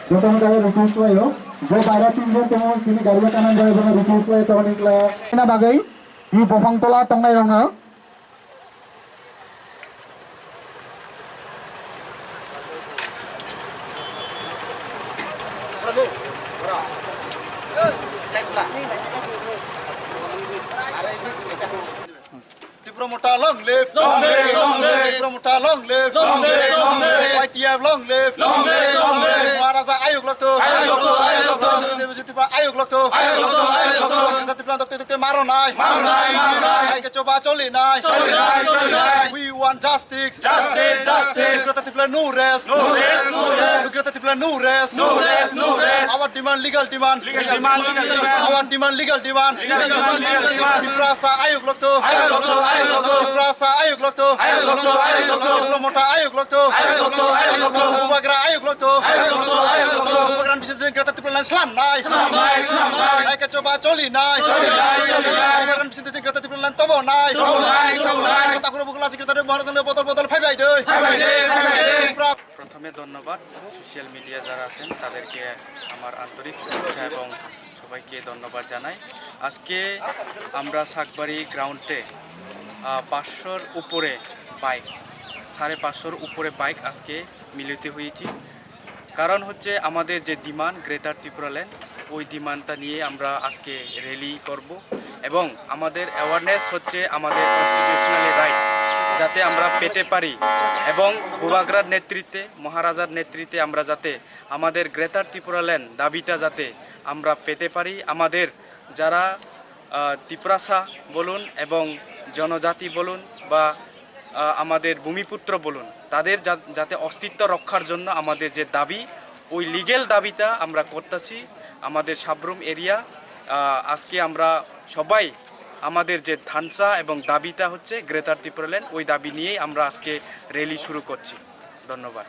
Jotong kaya request layo, jo para tinggal temu sini garuda kanan jaya bana request layo teman ikla. Ina bagai di bopang tola tongai ronga. Promoter long live, long live, long live. Promoter long live, long live, long live. YTF long live, long live, long live. Maharaja Ayug Lokto, Ayug Lokto, Ayug Lokto. University Ayug Lokto, Ayug Lokto, Ayug Lokto. Nanti plan dokter maro nai, maro nai, maro nai. Kita coba coli nai, coli nai, coli nai. We want justice, justice, justice. Kita plan no rest, no rest, no rest. Kita plan no rest, no rest, no rest. Our demand legal demand, legal demand, legal demand. Our demand legal demand, legal demand, legal demand. Diprasa Ayug Lokto, Ayug Lokto, Ayug Lokto. Diprasa Ayug Lokto, Ayug Lokto, Ayug Lokto. Promoter Ayug Lokto, Ayug Lokto, Ayug Lokto. Ubagra Ayug Lokto, Ayug Lokto, Ayug Lokto. Ubagran bisa kita plan slam nai, slam nai, slam nai. Kita coba coli nai, coli nai, coli nai. Ubagran bisa kita plan tobo nai, tobo nai, tobo nai. Kita kurang bukan lagi kita ada marasan botol-botol five by day, five by day, five by day. প্রথমে ধন্যবাদ social media যারা আছেন তাদেরকে আমার আন্তরিক শুভেচ্ছা এবং সবাইকে ধন্যবাদ জানাই। আজকে আমরা শাকবাড়ি গ্রাউন্ডে 500-র উপরে বাইক 550-র উপরে বাইক আজকে মিলিত হয়েছি। কারণ হচ্ছে আমাদের যে ডিমান্ড গ্রেটার ত্রিপুরাল্যান্ড ওই ডিমান্ডটা নিয়ে আমরা আজকে র্যালি করব এবং আমাদের অ্যাওয়ারনেস হচ্ছে আমাদের কনস্টিটিউশনাল রাইট যাতে আমরা পেতে পারি এবং বুবাগ্রার নেতৃত্বে মহারাজার নেতৃত্বে আমরা যাতে আমাদের গ্রেটার ত্রিপুরাল্যান্ড দাবিটা যাতে আমরা পেতে পারি। আমাদের যারা ত্রিপুরাসা বলুন এবং জনজাতি বলুন বা আমাদের ভূমিপুত্র বলুন তাদের যাতে অস্তিত্ব রক্ষার জন্য আমাদের যে দাবি ওই লিগ্যাল দাবিটা আমরা করতেছি। আমাদের সাবরুম এরিয়া আজকে আমরা সবাই আমাদের যে ধানসা এবং দাবিটা হচ্ছে গ্রেটার ত্রিপুরাল্যান্ড ওই দাবি নিয়েই আমরা আজকে র্যালি শুরু করছি। ধন্যবাদ।